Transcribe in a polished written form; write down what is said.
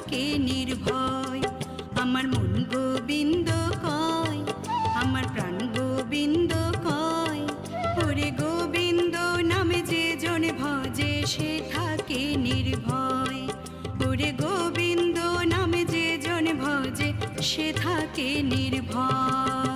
থাকে নির্ভয়। আমার মন গোবিন্দ কয়, আমার প্রাণ গোবিন্দ কয়, ওরে গোবিন্দ নামে যে জন ভজে সে থাকে নির্ভয়। ওরে গোবিন্দ নামে যে জন ভজে সে থাকে নির্ভয়।